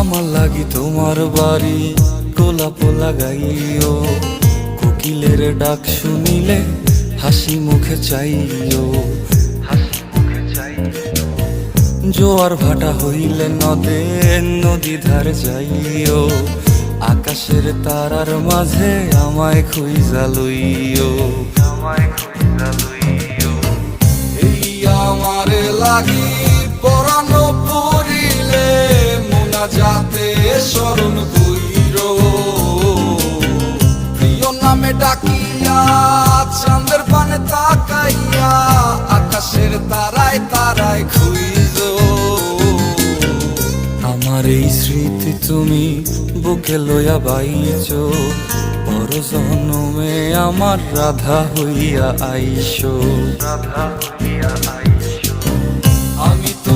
আমার লাগি তোমার বাড়ি গোলাপ লাগাইও, কোকিলের ডাক শুনিলে হাসি মুখে চাইও, জোয়ার ভাটা হইলে নদে নদী ধারে যাইও, আকাশের তারার মাঝে আমায় খুঁজা লইও, এই আমারে লাগি পরানো পড়িলে মোনাজাতে স্মরণ কইরো, প্রিয় নামে ডাকিয়া চাঁদের পানে তাকাইয়া আকাশের তারায় তারায় খুঁজো। আমার এই স্মৃতি তুমি বুকে লইয়া বাইছো, পর জন্মে আমার রাধা হইয়া আইসো।